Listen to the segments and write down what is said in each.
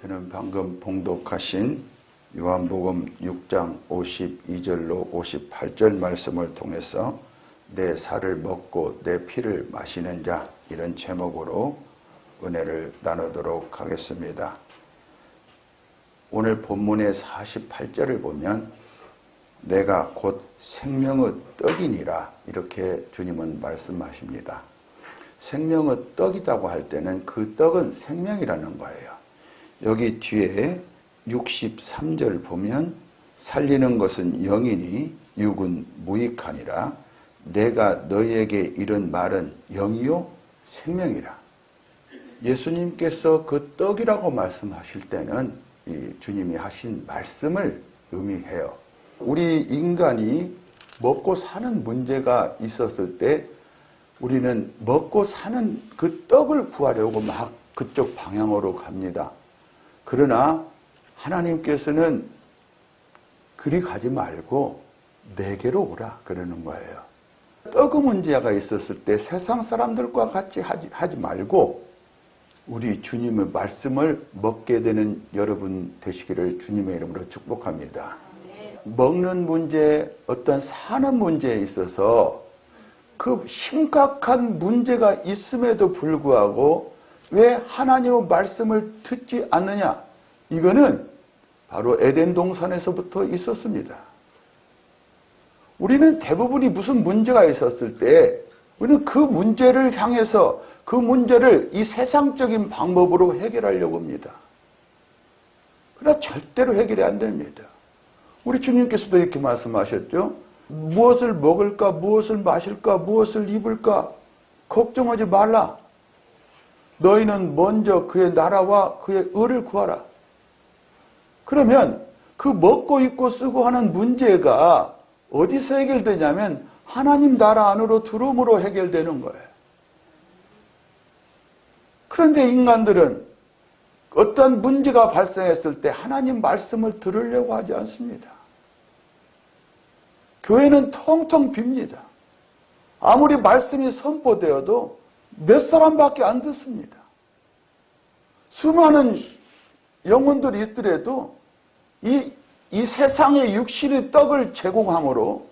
저는 방금 봉독하신 요한복음 6장 52절로 58절 말씀을 통해서 내 살을 먹고 내 피를 마시는 자, 이런 제목으로 은혜를 나누도록 하겠습니다. 오늘 본문의 48절을 보면 내가 곧 생명의 떡이니라, 이렇게 주님은 말씀하십니다. 생명의 떡이라고 할 때는 그 떡은 생명이라는 거예요. 여기 뒤에 63절 보면 살리는 것은 영이니 육은 무익하니라. 내가 너희에게 이른 말은 영이요 생명이라. 예수님께서 그 떡이라고 말씀하실 때는 이 주님이 하신 말씀을 의미해요. 우리 인간이 먹고 사는 문제가 있었을 때 우리는 먹고 사는 그 떡을 구하려고 막 그쪽 방향으로 갑니다. 그러나 하나님께서는 그리 가지 말고 내게로 오라 그러는 거예요. 떡의 문제가 있었을 때 세상 사람들과 같이 하지 말고 우리 주님의 말씀을 먹게 되는 여러분 되시기를 주님의 이름으로 축복합니다. 먹는 문제, 어떤 사는 문제에 있어서 그 심각한 문제가 있음에도 불구하고 왜 하나님의 말씀을 듣지 않느냐? 이거는 바로 에덴 동산에서부터 있었습니다. 우리는 대부분이 무슨 문제가 있었을 때 우리는 그 문제를 향해서 그 문제를 이 세상적인 방법으로 해결하려고 합니다. 그러나 절대로 해결이 안 됩니다. 우리 주님께서도 이렇게 말씀하셨죠. 무엇을 먹을까, 무엇을 마실까, 무엇을 입을까 걱정하지 말라. 너희는 먼저 그의 나라와 그의 의를 구하라. 그러면 그 먹고 입고 쓰고 하는 문제가 어디서 해결되냐면 하나님 나라 안으로 들어옴으로 해결되는 거예요. 그런데 인간들은 어떤 문제가 발생했을 때 하나님 말씀을 들으려고 하지 않습니다. 교회는 텅텅 빕니다. 아무리 말씀이 선포되어도 몇 사람밖에 안 듣습니다. 수많은 영혼들이 있더라도 이 세상의 육신의 떡을 제공함으로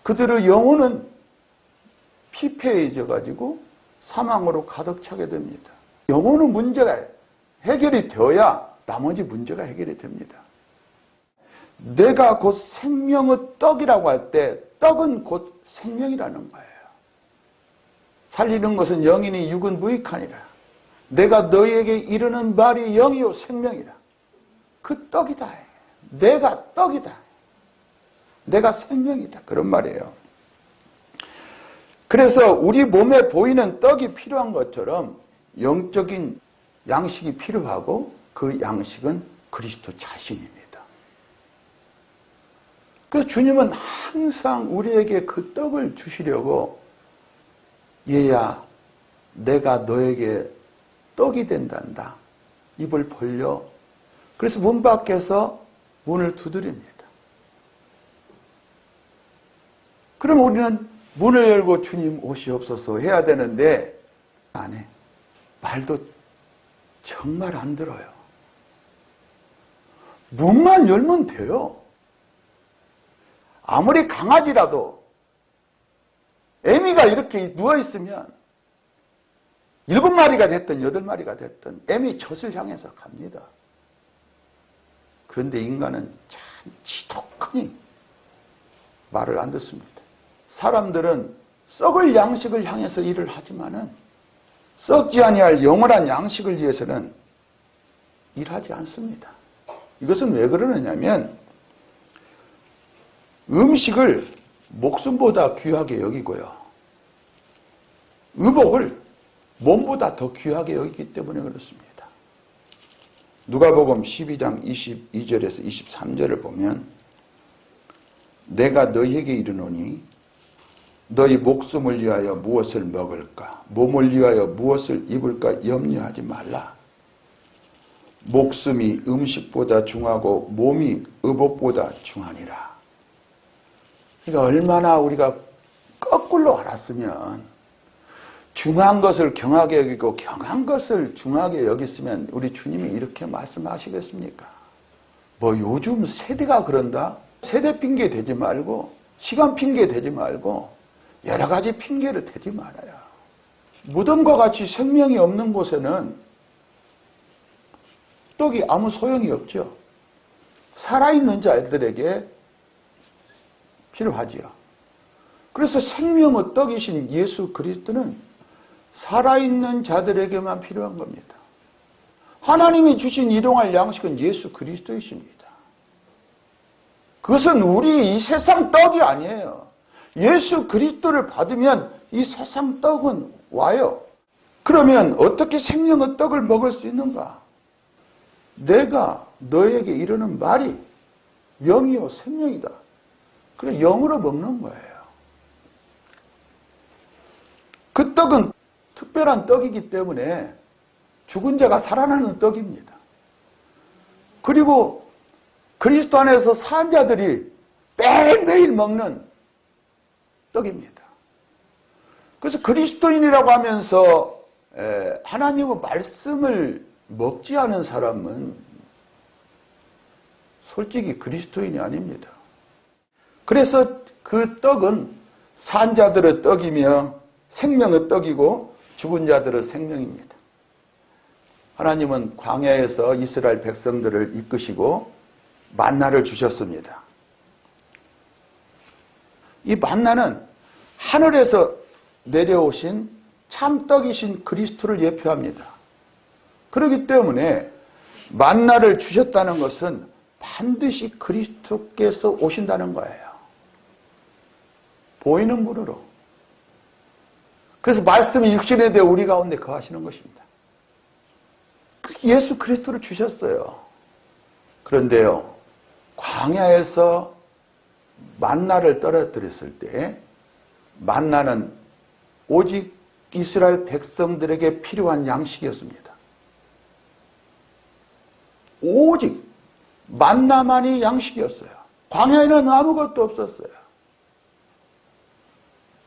그들의 영혼은 피폐해져 가지고 사망으로 가득 차게 됩니다. 영혼의 문제가 해결이 되어야 나머지 문제가 해결이 됩니다. 내가 곧 생명의 떡이라고 할 때 떡은 곧 생명이라는 거예요. 살리는 것은 영이니 육은 무익하니라. 내가 너희에게 이르는 말이 영이요 생명이라. 그 떡이다. 내가 떡이다. 내가 생명이다. 그런 말이에요. 그래서 우리 몸에 보이는 떡이 필요한 것처럼 영적인 양식이 필요하고 그 양식은 그리스도 자신입니다. 그래서 주님은 항상 우리에게 그 떡을 주시려고 얘야 내가 너에게 떡이 된단다. 입을 벌려. 그래서 문 밖에서 문을 두드립니다. 그럼 우리는 문을 열고 주님 오시옵소서 해야 되는데 안 해. 말도 정말 안 들어요. 문만 열면 돼요. 아무리 강아지라도 애미가 이렇게 누워있으면 7마리가 됐든 8마리가 됐든 애미 젖을 향해서 갑니다. 그런데 인간은 참 지독하니 말을 안 듣습니다. 사람들은 썩을 양식을 향해서 일을 하지만은 썩지 아니할 영원한 양식을 위해서는 일하지 않습니다. 이것은 왜 그러느냐면 음식을 목숨보다 귀하게 여기고요. 의복을 몸보다 더 귀하게 여기기 때문에 그렇습니다. 누가복음 12장 22절에서 23절을 보면 내가 너희에게 이르노니 너희 목숨을 위하여 무엇을 먹을까 몸을 위하여 무엇을 입을까 염려하지 말라. 목숨이 음식보다 중하고 몸이 의복보다 중하니라. 그러니까 얼마나 우리가 거꾸로 알았으면 중한 것을 경하게 여기고 경한 것을 중하게 여겼으면 우리 주님이 이렇게 말씀하시겠습니까? 뭐 요즘 세대가 그런다? 세대 핑계 대지 말고 시간 핑계 대지 말고 여러 가지 핑계를 대지 말아요. 무덤과 같이 생명이 없는 곳에는 떡이 아무 소용이 없죠. 살아있는 자들에게 필요하지요. 그래서 생명의 떡이신 예수 그리스도는 살아있는 자들에게만 필요한 겁니다. 하나님이 주신 일용할 양식은 예수 그리스도이십니다. 그것은 우리 이 세상 떡이 아니에요. 예수 그리스도를 받으면 이 세상 떡은 와요. 그러면 어떻게 생명의 떡을 먹을 수 있는가? 내가 너에게 이르는 말이 영이요 생명이다. 그래 영으로 먹는 거예요. 그 떡은 특별한 떡이기 때문에 죽은 자가 살아나는 떡입니다. 그리고 그리스도 안에서 산 자들이 매일매일 먹는 떡입니다. 그래서 그리스도인이라고 하면서 하나님의 말씀을 먹지 않은 사람은 솔직히 그리스도인이 아닙니다. 그래서 그 떡은 산 자들의 떡이며 생명의 떡이고 죽은 자들의 생명입니다. 하나님은 광야에서 이스라엘 백성들을 이끄시고 만나를 주셨습니다. 이 만나는 하늘에서 내려오신 참떡이신 그리스도를 예표합니다. 그렇기 때문에 만나를 주셨다는 것은 반드시 그리스도께서 오신다는 거예요. 보이는 분으로. 그래서 말씀이 육신에 대해 우리 가운데 거하시는 것입니다. 예수 그리스도를 주셨어요. 그런데요, 광야에서 만나를 떨어뜨렸을 때 만나는 오직 이스라엘 백성들에게 필요한 양식이었습니다. 오직 만나만이 양식이었어요. 광야에는 아무것도 없었어요.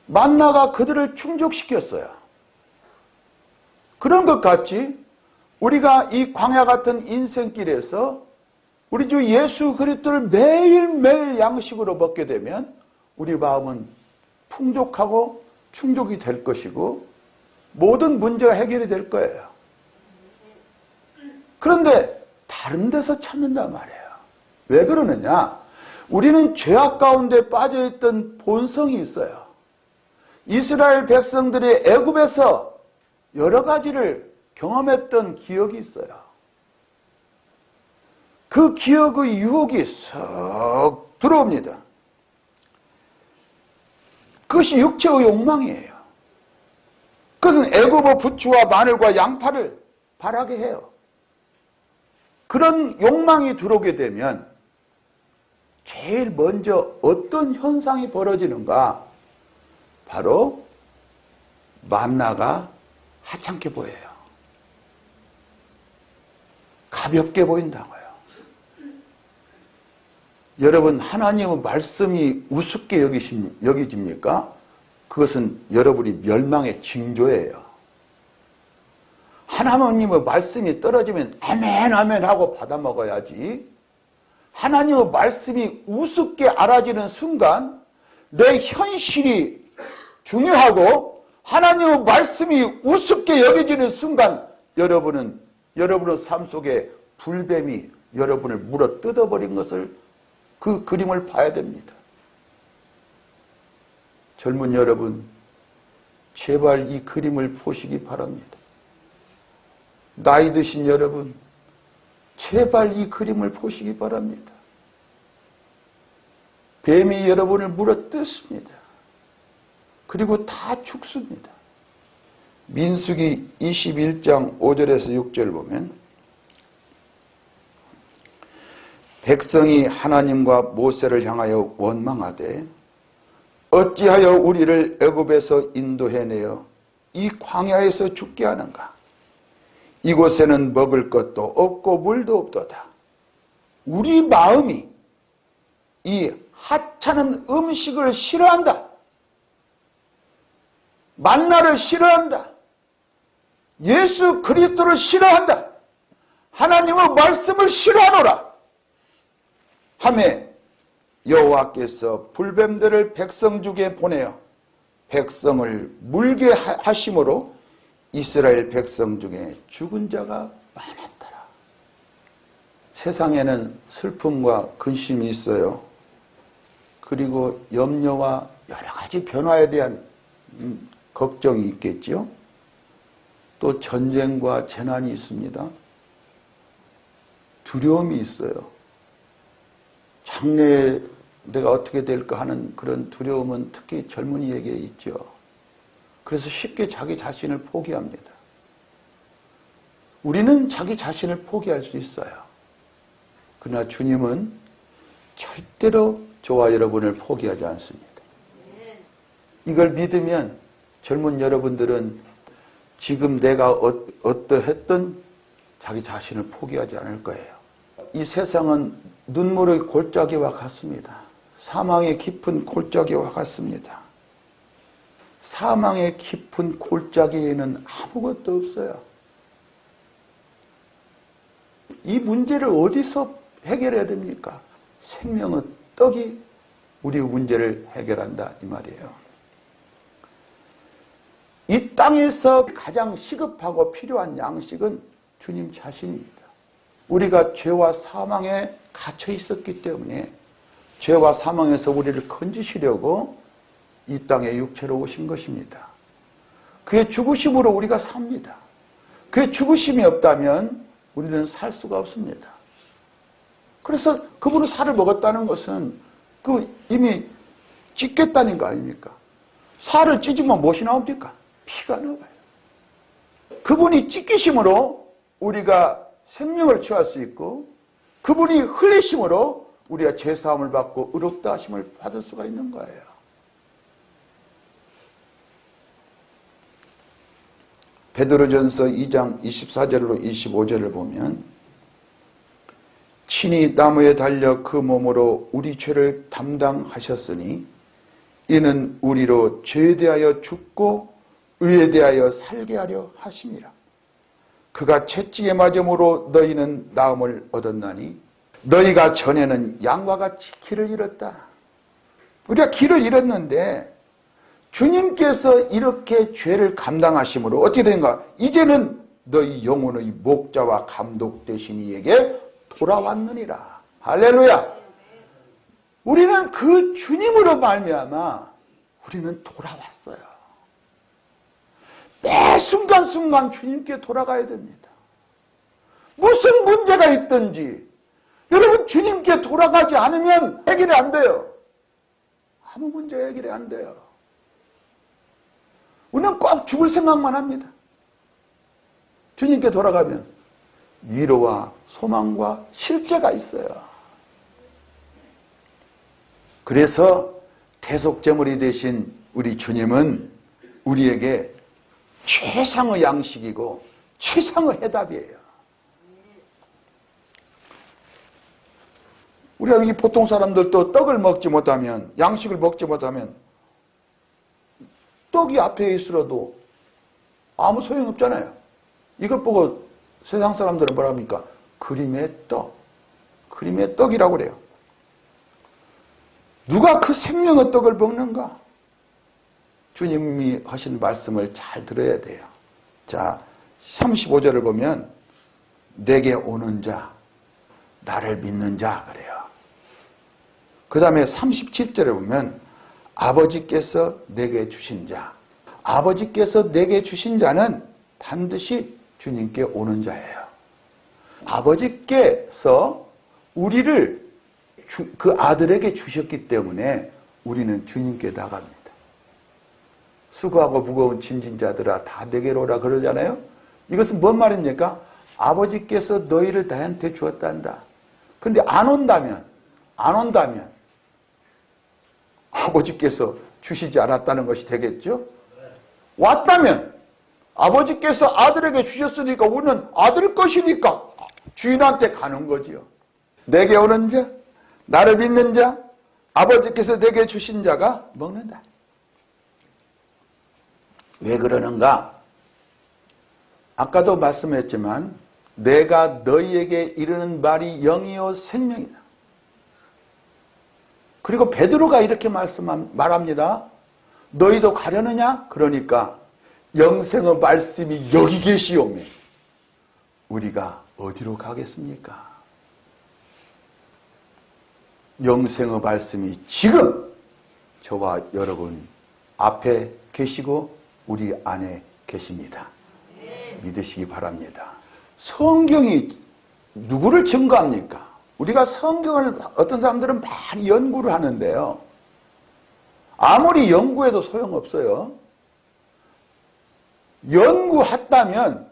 만나가 그들을 충족시켰어요. 그런 것 같이 우리가 이 광야 같은 인생길에서 우리 주 예수 그리스도를 매일매일 양식으로 먹게 되면 우리 마음은 풍족하고 충족이 될 것이고 모든 문제가 해결이 될 거예요. 그런데 다른 데서 찾는단 말이에요. 왜 그러느냐? 우리는 죄악 가운데 빠져있던 본성이 있어요. 이스라엘 백성들이 애굽에서 여러 가지를 경험했던 기억이 있어요. 그 기억의 유혹이 썩 들어옵니다. 그것이 육체의 욕망이에요. 그것은 애굽의 부추와 마늘과 양파를 바라게 해요. 그런 욕망이 들어오게 되면 제일 먼저 어떤 현상이 벌어지는가? 바로 만나가 하찮게 보여요. 가볍게 보인다고요. 여러분, 하나님의 말씀이 우습게 여기집니까? 그것은 여러분이 멸망의 징조예요. 하나님의 말씀이 떨어지면 아멘 아멘 하고 받아 먹어야지. 하나님의 말씀이 우습게 알아지는 순간 내 현실이 중요하고 하나님의 말씀이 우습게 여겨지는 순간 여러분의 삶 속에 불뱀이 여러분을 물어 뜯어버린 것을 그 그림을 봐야 됩니다. 젊은 여러분, 제발 이 그림을 보시기 바랍니다. 나이 드신 여러분, 제발 이 그림을 보시기 바랍니다. 뱀이 여러분을 물어 뜯습니다. 그리고 다 죽습니다. 민수기 21장 5절에서 6절 보면 백성이 하나님과 모세를 향하여 원망하되 어찌하여 우리를 애굽에서 인도해내어 이 광야에서 죽게 하는가? 이곳에는 먹을 것도 없고 물도 없도다. 우리 마음이 이 하찮은 음식을 싫어한다. 만나를 싫어한다. 예수 그리스도를 싫어한다. 하나님의 말씀을 싫어하노라 하매 여호와께서 불뱀들을 백성 중에 보내어 백성을 물게 하심으로 이스라엘 백성 중에 죽은 자가 많았더라. 세상에는 슬픔과 근심이 있어요. 그리고 염려와 여러 가지 변화에 대한 걱정이 있겠지요. 또 전쟁과 재난이 있습니다. 두려움이 있어요. 장래에 내가 어떻게 될까 하는 그런 두려움은 특히 젊은이에게 있죠. 그래서 쉽게 자기 자신을 포기합니다. 우리는 자기 자신을 포기할 수 있어요. 그러나 주님은 절대로 저와 여러분을 포기하지 않습니다. 이걸 믿으면 젊은 여러분들은 지금 내가 어떠했든 자기 자신을 포기하지 않을 거예요. 이 세상은 눈물의 골짜기와 같습니다. 사망의 깊은 골짜기와 같습니다. 사망의 깊은 골짜기에는 아무것도 없어요. 이 문제를 어디서 해결해야 됩니까? 생명의 떡이 우리의 문제를 해결한다 이 말이에요. 이 땅에서 가장 시급하고 필요한 양식은 주님 자신입니다. 우리가 죄와 사망에 갇혀 있었기 때문에 죄와 사망에서 우리를 건지시려고 이 땅에 육체로 오신 것입니다. 그의 죽으심으로 우리가 삽니다. 그의 죽으심이 없다면 우리는 살 수가 없습니다. 그래서 그분은 살을 먹었다는 것은 이미 찢겠다는 거 아닙니까? 살을 찢으면 무엇이 나옵니까? 피가 나와요. 그분이 찢기심으로 우리가 생명을 취할 수 있고 그분이 흘리심으로 우리가 죄사함을 받고 의롭다 하심을 받을 수가 있는 거예요. 베드로전서 2장 24절로 25절을 보면 친히 나무에 달려 그 몸으로 우리 죄를 담당하셨으니 이는 우리로 죄에 대하여 죽고 의에 대하여 살게 하려 하심이라. 그가 채찍에 맞음으로 너희는 나음을 얻었나니 너희가 전에는 양과 같이 길을 잃었다. 우리가 길을 잃었는데 주님께서 이렇게 죄를 감당하심으로 어떻게 된가? 이제는 너희 영혼의 목자와 감독 되신 이에게 돌아왔느니라. 할렐루야. 우리는 그 주님으로 말미암아 우리는 돌아왔어요. 매 순간순간 주님께 돌아가야 됩니다. 무슨 문제가 있든지 여러분 주님께 돌아가지 않으면 해결이 안 돼요. 아무 문제 해결이 안 돼요. 우리는 꼭 죽을 생각만 합니다. 주님께 돌아가면 위로와 소망과 실제가 있어요. 그래서 대속제물이 되신 우리 주님은 우리에게 최상의 양식이고 최상의 해답이에요. 우리가 이 보통 사람들도 떡을 먹지 못하면, 양식을 먹지 못하면 떡이 앞에 있으라도 아무 소용이 없잖아요. 이것 보고 세상 사람들은 뭐라 합니까? 그림의 떡. 그림의 떡이라고 그래요. 누가 그 생명의 떡을 먹는가? 주님이 하신 말씀을 잘 들어야 돼요. 자, 35절을 보면 내게 오는 자, 나를 믿는 자 그래요. 그 다음에 37절에 보면 아버지께서 내게 주신 자, 아버지께서 내게 주신 자는 반드시 주님께 오는 자예요. 아버지께서 우리를 그 아들에게 주셨기 때문에 우리는 주님께 나갑니다. 수고하고 무거운 짐진 자들아 다 내게로 오라 그러잖아요. 이것은 뭔 말입니까? 아버지께서 너희를 나한테 주었단다. 근데 안 온다면 아버지께서 주시지 않았다는 것이 되겠죠? 왔다면 아버지께서 아들에게 주셨으니까 우리는 아들 것이니까 주인한테 가는 거지요. 내게 오는 자, 나를 믿는 자, 아버지께서 내게 주신 자가 먹는다. 왜 그러는가? 아까도 말씀했지만 내가 너희에게 이르는 말이 영이요 생명이다. 그리고 베드로가 이렇게 말합니다. 너희도 가려느냐? 그러니까 영생의 말씀이 여기 계시오매. 우리가 어디로 가겠습니까? 영생의 말씀이 지금 저와 여러분 앞에 계시고 우리 안에 계십니다. 믿으시기 바랍니다. 성경이 누구를 증거합니까? 우리가 성경을 어떤 사람들은 많이 연구를 하는데요. 아무리 연구해도 소용없어요. 연구했다면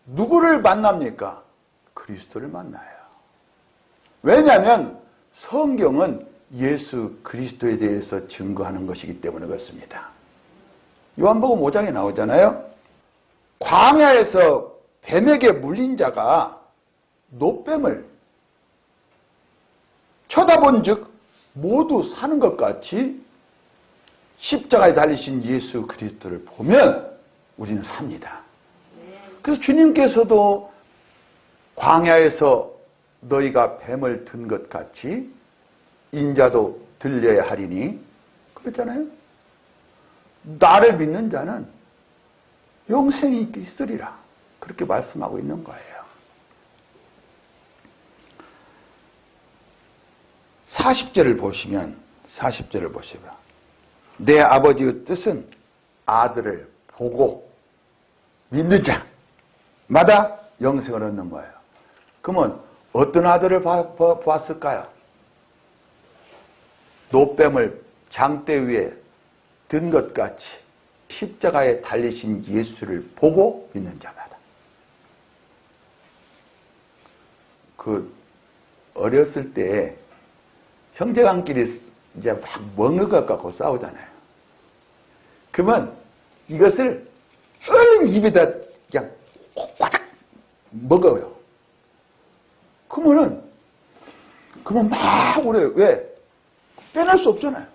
누구를 만납니까? 그리스도를 만나요. 왜냐하면 성경은 예수 그리스도에 대해서 증거하는 것이기 때문에 그렇습니다. 요한복음 5장에 나오잖아요. 광야에서 뱀에게 물린 자가 노뱀을 쳐다본 즉 모두 사는 것 같이 십자가에 달리신 예수 그리스도를 보면 우리는 삽니다. 그래서 주님께서도 광야에서 너희가 뱀을 든 것 같이 인자도 들려야 하리니 그랬잖아요. 나를 믿는 자는 영생이 있으리라 그렇게 말씀하고 있는 거예요. 40절을 보시면 내 아버지의 뜻은 아들을 보고 믿는 자마다 영생을 얻는 거예요. 그러면 어떤 아들을 보았을까요? 노뱀을 장대 위에 든 것 같이 십자가에 달리신 예수를 보고 믿는 자마다. 어렸을 때 형제간끼리 이제 막 먹는 것 갖고 싸우잖아요. 그러면 이것을 얼른 입에다 그냥 꽉 먹어요. 그러면 막 그래요. 왜? 빼낼 수 없잖아요.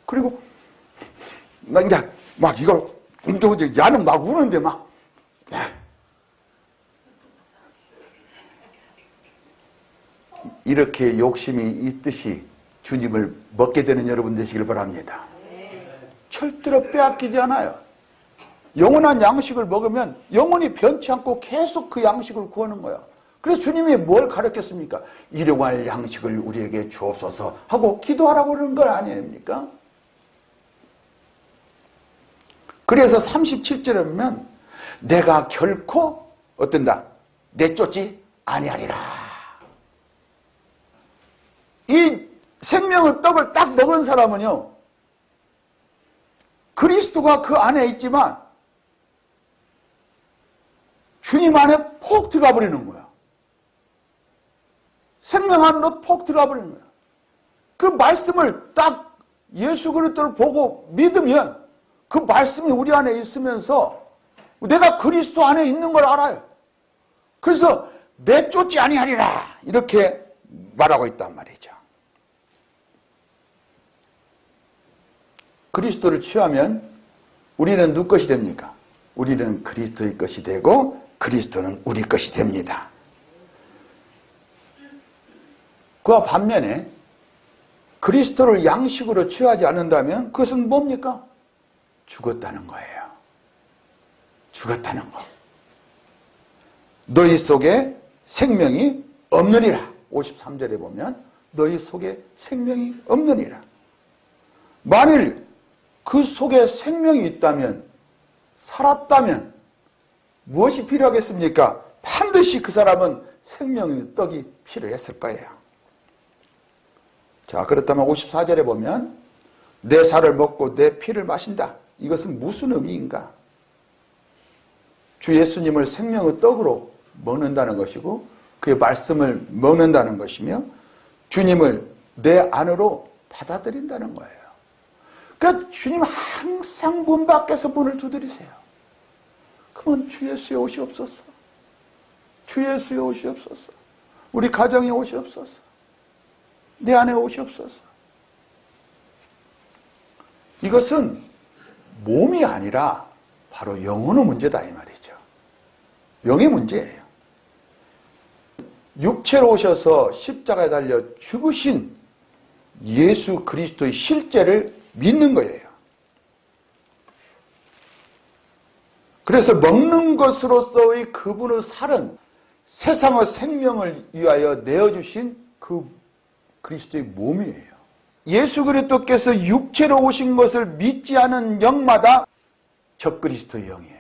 그리고 막 이제 막 이걸 야는 막 우는데 막 이렇게 욕심이 있듯이 주님을 먹게 되는 여러분 되시길 바랍니다. 절대로 빼앗기지 않아요. 영원한 양식을 먹으면 영원히 변치 않고 계속 그 양식을 구하는 거예요. 그래서 주님이 뭘 가르쳤습니까? 일용할 양식을 우리에게 주옵소서 하고 기도하라고 그러는 건 아닙니까? 그래서 37절에 보면 내가 결코 어떤다? 내쫓지 아니하리라. 이 생명의 떡을 딱 먹은 사람은요, 그리스도가 그 안에 있지만 주님 안에 폭 들어가 버리는 거야. 생명 안으로 폭 들어가 버리는 거야. 그 말씀을 딱 예수 그리스도를 보고 믿으면 그 말씀이 우리 안에 있으면서 내가 그리스도 안에 있는 걸 알아요. 그래서 내쫓지 아니하리라 이렇게 말하고 있단 말이죠. 그리스도를 취하면 우리는 누구 것이 됩니까? 우리는 그리스도의 것이 되고 그리스도는 우리 것이 됩니다. 그와 반면에 그리스도를 양식으로 취하지 않는다면 그것은 뭡니까? 죽었다는 거예요. 죽었다는 거. 너희 속에 생명이 없느니라. 53절에 보면 너희 속에 생명이 없느니라. 만일 그 속에 생명이 있다면, 살았다면 무엇이 필요하겠습니까? 반드시 그 사람은 생명의 떡이 필요했을 거예요. 자, 그렇다면 54절에 보면 내 살을 먹고 내 피를 마신다. 이것은 무슨 의미인가? 주 예수님을 생명의 떡으로 먹는다는 것이고 그의 말씀을 먹는다는 것이며 주님을 내 안으로 받아들인다는 거예요. 그러니까 주님 항상 문 밖에서 문을 두드리세요. 그러면 주 예수에 오시옵소서. 주 예수에 오시옵소서. 우리 가정에 오시옵소서. 내 안에 오시옵소서. 이것은 몸이 아니라 바로 영혼의 문제다 이 말이죠. 영의 문제예요. 육체로 오셔서 십자가에 달려 죽으신 예수 그리스도의 실제를 믿는 거예요. 그래서 먹는 것으로서의 그분의 살은 세상의 생명을 위하여 내어주신 그 그리스도의 몸이에요. 예수 그리스도께서 육체로 오신 것을 믿지 않은 영마다 적그리스도의 영이에요.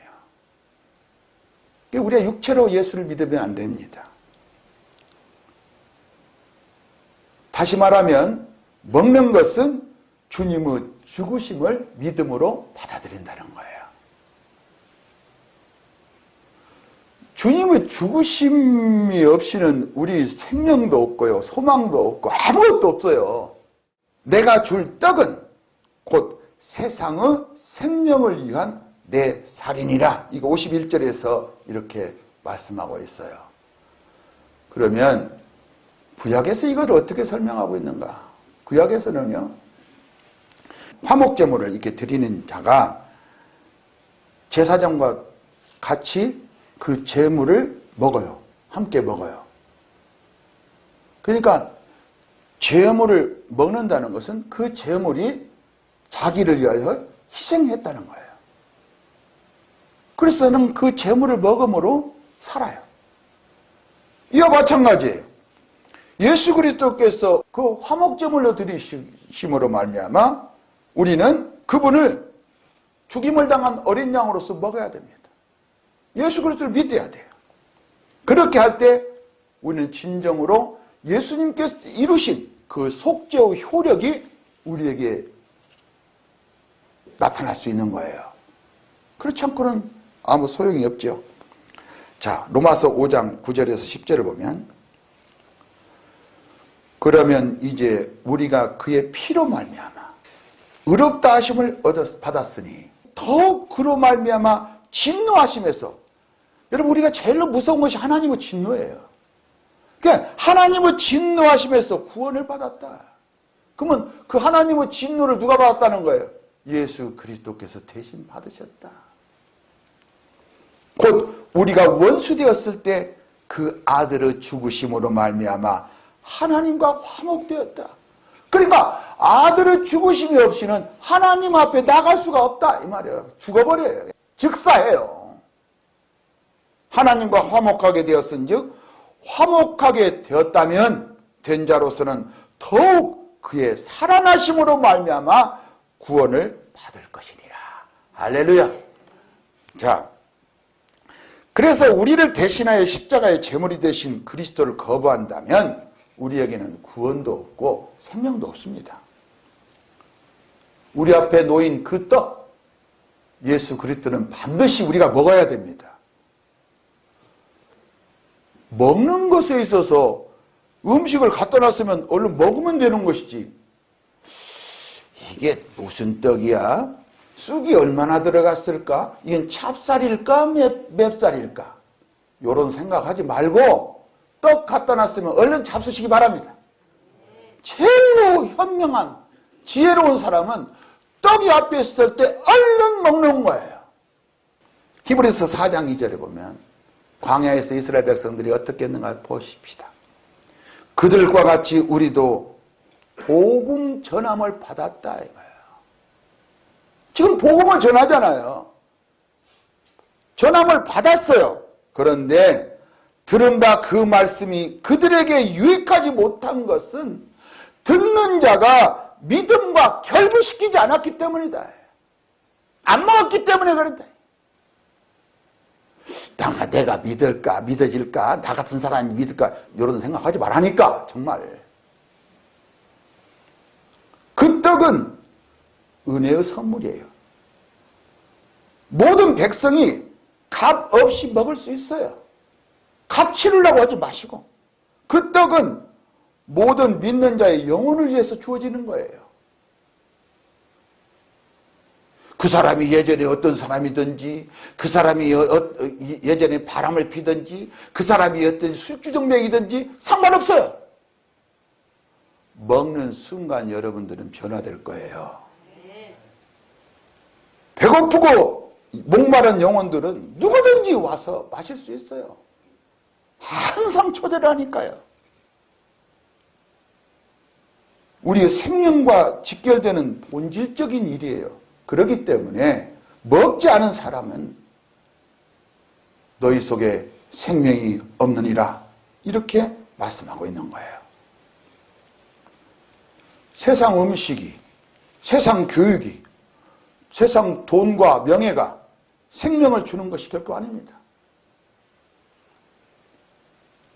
우리가 육체로 예수를 믿으면 안 됩니다. 다시 말하면 먹는 것은 주님의 죽으심을 믿음으로 받아들인다는 거예요. 주님의 죽으심이 없이는 우리 생명도 없고요, 소망도 없고 아무것도 없어요. 내가 줄 떡은 곧 세상의 생명을 위한 내 살이니라. 이거 51절에서 이렇게 말씀하고 있어요. 그러면 구약에서 이걸 어떻게 설명하고 있는가? 구약에서는요, 화목제물을 이렇게 드리는 자가 제사장과 같이 그 제물을 먹어요. 함께 먹어요. 그러니까 제물을 먹는다는 것은 그 제물이 자기를 위하여 희생했다는 거예요. 그래서 저는 그 제물을 먹음으로 살아요. 이와 마찬가지예요. 예수 그리스도께서 그 화목제물로 드리심으로 말미암아 우리는 그분을 죽임을 당한 어린 양으로서 먹어야 됩니다. 예수 그리스도를 믿어야 돼요. 그렇게 할 때 우리는 진정으로 예수님께서 이루신 그 속죄의 효력이 우리에게 나타날 수 있는 거예요. 그렇지 않고는 아무 소용이 없죠. 자, 로마서 5장 9절에서 10절을 보면, 그러면 이제 우리가 그의 피로 말미암아 의롭다 하심을 받았으니 더욱 그로 말미암아 진노하심에서, 여러분 우리가 제일 무서운 것이 하나님의 진노예요. 그러니까 하나님의 진노하심에서 구원을 받았다. 그러면 그 하나님의 진노를 누가 받았다는 거예요? 예수 그리스도께서 대신 받으셨다. 곧 우리가 원수 되었을 때 그 아들의 죽으심으로 말미암아 하나님과 화목되었다. 그러니까 아들의 죽으심이 없이는 하나님 앞에 나갈 수가 없다 이 말이에요. 죽어버려요. 즉사해요. 하나님과 화목하게 되었은즉 화목하게 되었다면 된 자로서는 더욱 그의 살아나심으로 말미암아 구원을 받을 것이니라. 할렐루야. 자, 그래서 우리를 대신하여 십자가의 제물이 되신 그리스도를 거부한다면 우리에게는 구원도 없고 생명도 없습니다. 우리 앞에 놓인 그 떡, 예수 그리스도는 반드시 우리가 먹어야 됩니다. 먹는 것에 있어서 음식을 갖다 놨으면 얼른 먹으면 되는 것이지, 이게 무슨 떡이야? 쑥이 얼마나 들어갔을까? 이건 찹쌀일까? 맵쌀일까? 이런 생각하지 말고 떡 갖다 놨으면 얼른 잡수시기 바랍니다. 제일로 현명한 지혜로운 사람은 떡이 앞에 있을 때 얼른 먹는 거예요. 히브리서 4장 2절에 보면 광야에서 이스라엘 백성들이 어떻게 했는가 보십시다. 그들과 같이 우리도 복음 전함을 받았다 이거예요. 지금 복음을 전하잖아요. 전함을 받았어요. 그런데 들은 바 그 말씀이 그들에게 유익하지 못한 것은 듣는 자가 믿음과 결부시키지 않았기 때문이다. 안 먹었기 때문에 그런다. 내가 믿을까, 믿어질까, 나 같은 사람이 믿을까, 이런 생각하지 말라니까, 정말. 그 떡은 은혜의 선물이에요. 모든 백성이 값 없이 먹을 수 있어요. 값 치르려고 하지 마시고. 그 떡은 모든 믿는 자의 영혼을 위해서 주어지는 거예요. 그 사람이 예전에 어떤 사람이든지, 그 사람이 예전에 바람을 피든지, 그 사람이 어떤 술주정맥이든지 상관없어요. 먹는 순간 여러분들은 변화될 거예요. 배고프고 목마른 영혼들은 누구든지 와서 마실 수 있어요. 항상 초대를 하니까요. 우리의 생명과 직결되는 본질적인 일이에요. 그렇기 때문에 먹지 않은 사람은 너희 속에 생명이 없느니라, 이렇게 말씀하고 있는 거예요. 세상 음식이, 세상 교육이, 세상 돈과 명예가 생명을 주는 것이 결코 아닙니다.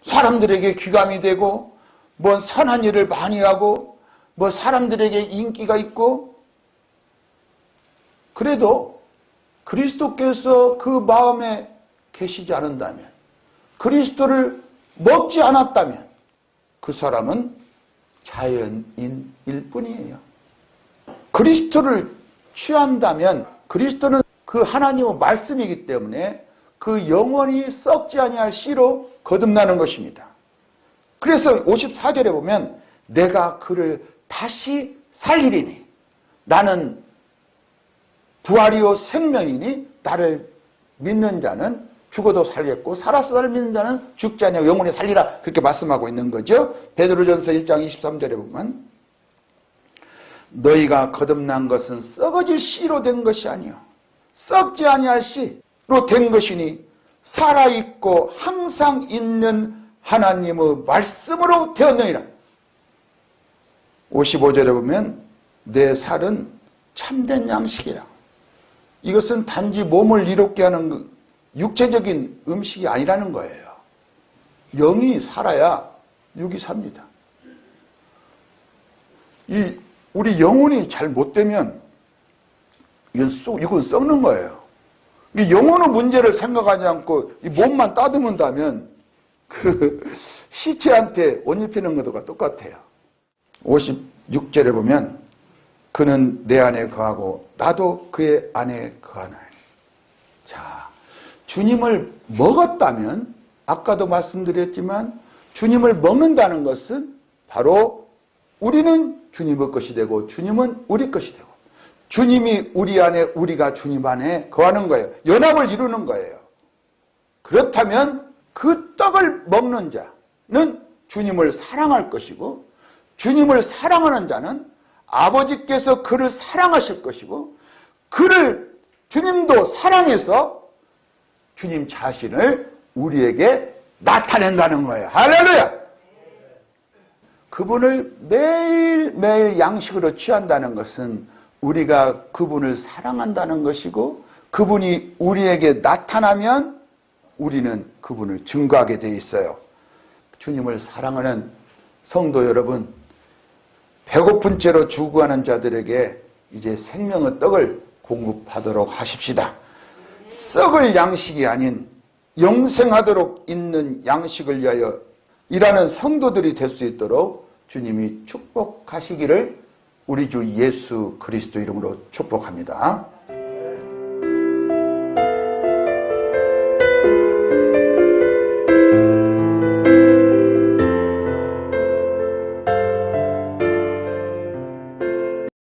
사람들에게 귀감이 되고 뭐 선한 일을 많이 하고 뭐 사람들에게 인기가 있고, 그래도 그리스도께서 그 마음에 계시지 않는다면, 그리스도를 먹지 않았다면 그 사람은 자연인일 뿐이에요. 그리스도를 취한다면 그리스도는 그 하나님의 말씀이기 때문에 그 영원히 썩지 아니할 씨로 거듭나는 것입니다. 그래서 54절에 보면 내가 그를 다시 살리리니 나는 부활이요 생명이니 나를 믿는 자는 죽어도 살겠고 살아서 나를 믿는 자는 죽지 아니하고 영원히 살리라, 그렇게 말씀하고 있는 거죠. 베드로전서 1장 23절에 보면 너희가 거듭난 것은 썩어질 씨로 된 것이 아니요 썩지 아니할 씨로 된 것이니 살아있고 항상 있는 하나님의 말씀으로 되었느니라. 55절에 보면 내 살은 참된 양식이라. 이것은 단지 몸을 이롭게 하는 육체적인 음식이 아니라는 거예요. 영이 살아야 육이 삽니다. 우리 영혼이 잘 못되면 이건 썩는 거예요. 영혼의 문제를 생각하지 않고 이 몸만 따듬은다면 그 시체한테 옷 입히는 것과 똑같아요. 56절에 보면 그는 내 안에 거하고 나도 그의 안에 거하나니. 자, 주님을 먹었다면, 아까도 말씀드렸지만 주님을 먹는다는 것은 바로 우리는 주님의 것이 되고 주님은 우리 것이 되고 주님이 우리 안에 우리가 주님 안에 거하는 거예요. 연합을 이루는 거예요. 그렇다면 그 떡을 먹는 자는 주님을 사랑할 것이고 주님을 사랑하는 자는 아버지께서 그를 사랑하실 것이고 그를 주님도 사랑해서 주님 자신을 우리에게 나타낸다는 거예요. 할렐루야! 그분을 매일매일 양식으로 취한다는 것은 우리가 그분을 사랑한다는 것이고 그분이 우리에게 나타나면 우리는 그분을 증거하게 돼 있어요. 주님을 사랑하는 성도 여러분, 배고픈 채로 죽어가는 자들에게 이제 생명의 떡을 공급하도록 하십시다. 썩을 양식이 아닌 영생하도록 있는 양식을 위하여 일하는 성도들이 될 수 있도록 주님이 축복하시기를 우리 주 예수 그리스도 이름으로 축복합니다.